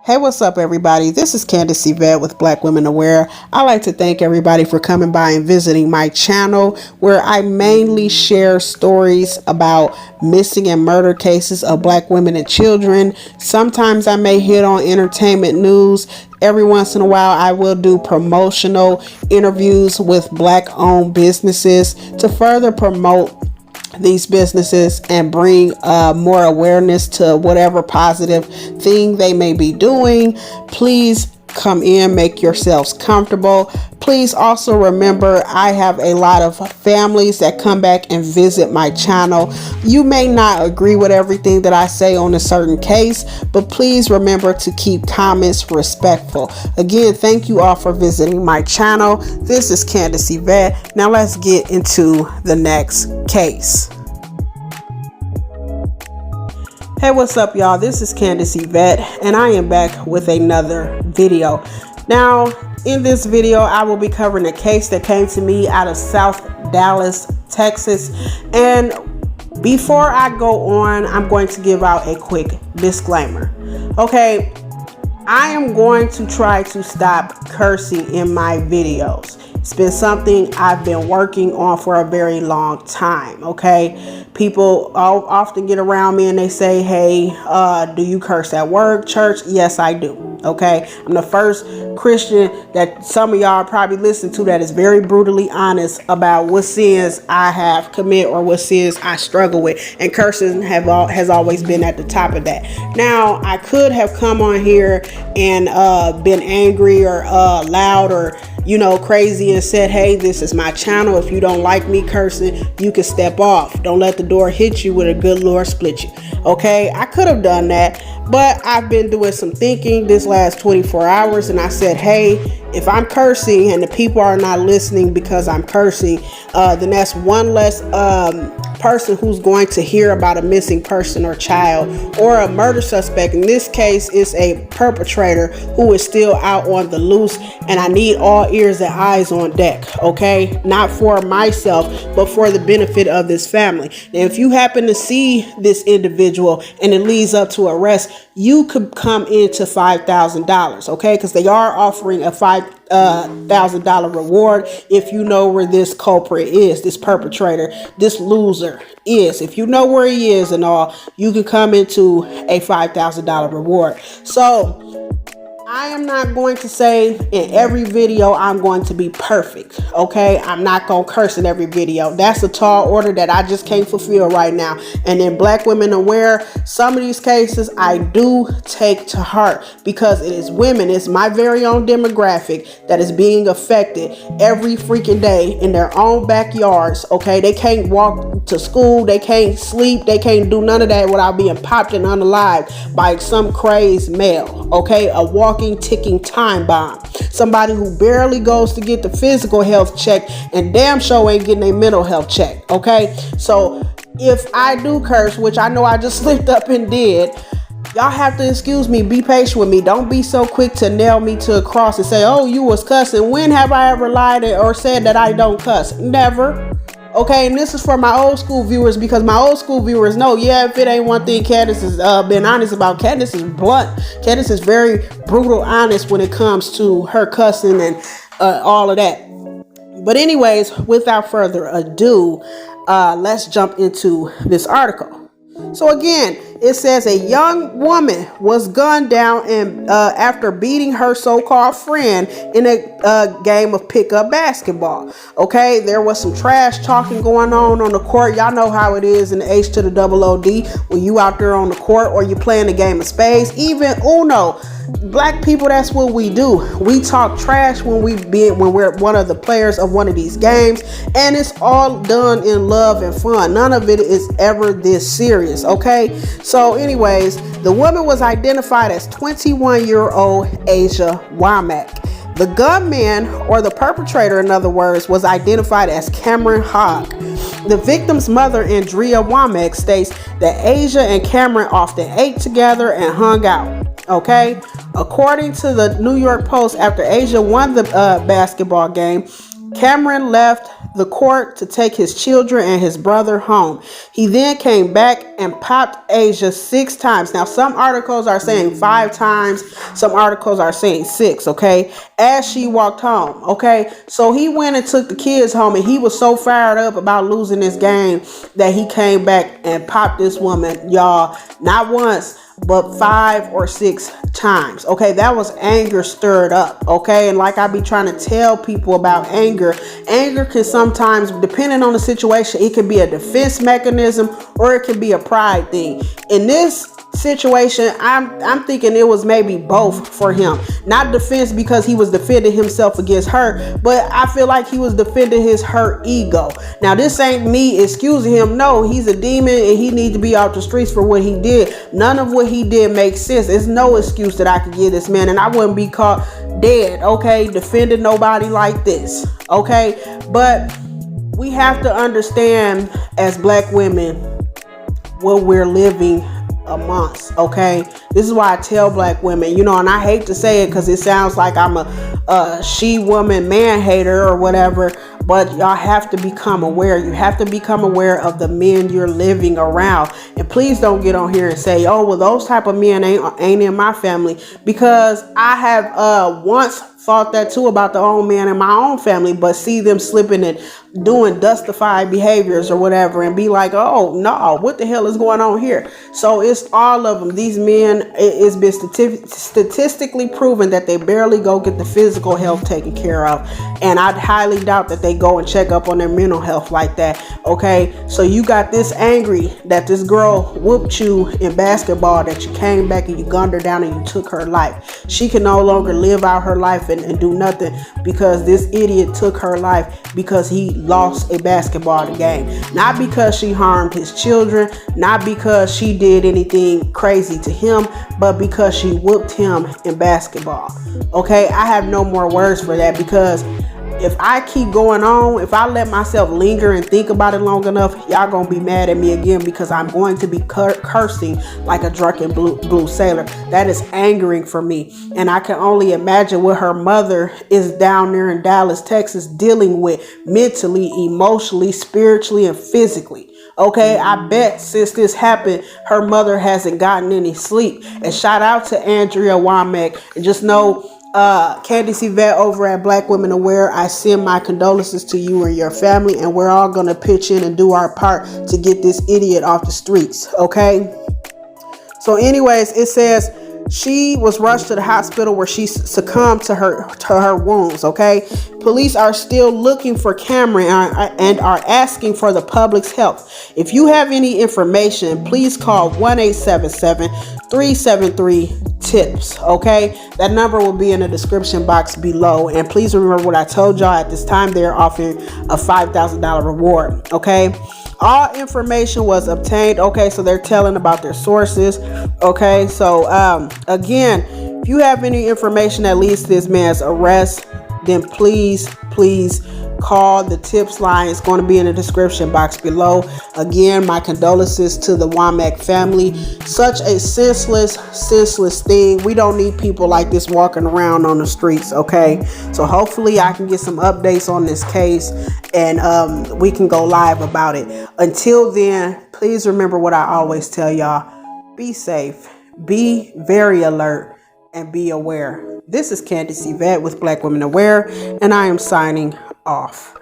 Hey, what's up, everybody? This is Candace Yvette with Black Women Aware. I'd like to thank everybody for coming by and visiting my channel, where I mainly share stories about missing and murder cases of Black women and children. Sometimes I may hit on entertainment news. Every once in a while, I will do promotional interviews with Black-owned businesses to further promote these businesses and bring more awareness to whatever positive thing they may be doing. Please come in, make yourselves comfortable. Please also remember, I have a lot of families that come back and visit my channel. You may not agree with everything that I say on a certain case, but please remember to keep comments respectful. Again, thank you all for visiting my channel. This is Candace Yvette. Now let's get into the next case. Hey, what's up, y'all? This is Candace Yvette, and I am back with another video. Now, in this video, I will be covering a case that came to me out of South Dallas, Texas. And before I go on, I'm going to give out a quick disclaimer. Okay, I am going to try to stop cursing in my videos. It's been something I've been working on for a very long time, okay? People often get around me and they say, hey, do you curse at work, church? Yes, I do, okay? I'm the first Christian that some of y'all probably listen to that is very brutally honest about what sins I have committed or what sins I struggle with. And cursing has always been at the top of that. Now, I could have come on here and been angry or loud or crazy and said, hey, this is my channel. If you don't like me cursing, you can step off. Don't let the door hit you with a good Lord split you. Okay, I could have done that, but I've been doing some thinking this last 24 hours and I said, hey, if I'm cursing and the people are not listening because I'm cursing, then that's one less person who's going to hear about a missing person or child or a murder suspect. In this case, it's a perpetrator who is still out on the loose, and I need all ears and eyes on deck, okay? Not for myself, but for the benefit of this family. Now, if you happen to see this individual and it leads up to arrest, you could come into $5,000, okay? Because they are offering a $5,000 reward if you know where this culprit is, this perpetrator, this loser is. If you know where he is and all, you can come into a $5,000 reward. So I am not going to say in every video I'm going to be perfect, okay? I'm not going to curse in every video. That's a tall order that I just can't fulfill right now. And in Black Women Aware, some of these cases I do take to heart because it is women. It's my very own demographic that is being affected every freaking day in their own backyards, okay? They can't walk to school. They can't sleep. They can't do none of that without being popped and unalived by some crazed male, okay? A walking ticking time bomb. Somebody who barely goes to get the physical health check and damn sure ain't getting a mental health check, okay? So if I do curse, which I know I just slipped up and did, y'all have to excuse me. Be patient with me. Don't be so quick to nail me to a cross and say, oh, you was cussing. When have I ever lied or said that I don't cuss? Never. Okay, and this is for my old school viewers, because my old school viewers know, yeah, if it ain't one thing Candace has been honest about, Candace is blunt. Candace is very brutal honest when it comes to her cussing and all of that. But anyways, without further ado, let's jump into this article. So again, it says a young woman was gunned down and after beating her so-called friend in a game of pickup basketball. Okay, there was some trash talking going on the court. Y'all know how it is in the H to the double OD when you out there on the court or you playing a game of spades, even Uno. Black people, that's what we do. We talk trash when we're one of the players of one of these games, and it's all done in love and fun. None of it is ever this serious, okay? So anyways, the woman was identified as 21-year-old Asia Womack. The gunman, or the perpetrator in other words, was identified as Cameron Hogg. The victim's mother, Andrea Womack, states that Asia and Cameron often ate together and hung out. Okay, according to the New York Post, after Asia won the basketball game, Cameron left the court to take his children and his brother home. He then came back and popped Asia 6 times. Now, some articles are saying 5 times. Some articles are saying 6, okay, as she walked home, okay? So he went and took the kids home, and he was so fired up about losing this game that he came back and popped this woman, y'all, not once, but 5 or 6 times. Okay, that was anger stirred up. Okay, and like I be trying to tell people about anger can sometimes, depending on the situation, it can be a defense mechanism or it can be a pride thing. In this situation, I'm thinking it was maybe both for him. Not defense because he was defending himself against her, but I feel like he was defending his hurt ego. Now, this ain't me excusing him. No, he's a demon and he needs to be off the streets for what he did. None of what he did makes sense. There's no excuse that I could give this man, and I wouldn't be caught dead, okay, defending nobody like this, okay? But we have to understand as Black women what we're living amongst, okay? This is why I tell Black women, you know, and I hate to say it because it sounds like I'm a she-woman man-hater or whatever, but y'all have to become aware. You have to become aware of the men you're living around. And please don't get on here and say, oh, well, those type of men ain't in my family, because I have once thought that too about the own man in my own family, but see them slipping and doing dustified behaviors or whatever and be like, oh no, what the hell is going on here? So it's all of them. These men, it's been statistically proven that they barely go get the physical health taken care of, and I'd highly doubt that they go and check up on their mental health like that. Okay, so you got this angry that this girl whooped you in basketball, that you came back and you gunned her down and you took her life. She can no longer live out her life and do nothing because this idiot took her life because he lost a basketball game. Not because she harmed his children, not because she did anything crazy to him, but because she whooped him in basketball. Okay, I have no more words for that, because if I keep going on, if I let myself linger and think about it long enough, y'all gonna be mad at me again, because I'm going to be cursing like a drunken blue sailor. That is angering for me. And I can only imagine what her mother is down there in Dallas, Texas, dealing with mentally, emotionally, spiritually, and physically. Okay, I bet since this happened, her mother hasn't gotten any sleep. And shout out to Andrea Womack. And just know, Candace Yvette over at Black Women Aware, I send my condolences to you and your family, and we're all gonna pitch in and do our part to get this idiot off the streets. Okay, so anyways, it says she was rushed to the hospital where she succumbed to her wounds. Okay, police are still looking for Cameron and are asking for the public's help. If you have any information, please call 1-877-373-TIPS. Okay, that number will be in the description box below. And please remember what I told y'all. At this time, they're offering a $5,000 reward. Okay, all information was obtained. Okay, so they're telling about their sources. Okay, so again, if you have any information that leads to this man's arrest, then please call the tips line. It's going to be in the description box below. Again, my condolences to the Womack family. Such a senseless thing. We don't need people like this walking around on the streets. Okay, so hopefully I can get some updates on this case, and we can go live about it. Until then, please remember what I always tell y'all: be safe, be very alert, and be aware. This is Candace Yvette with Black Women Aware, and I am signing off.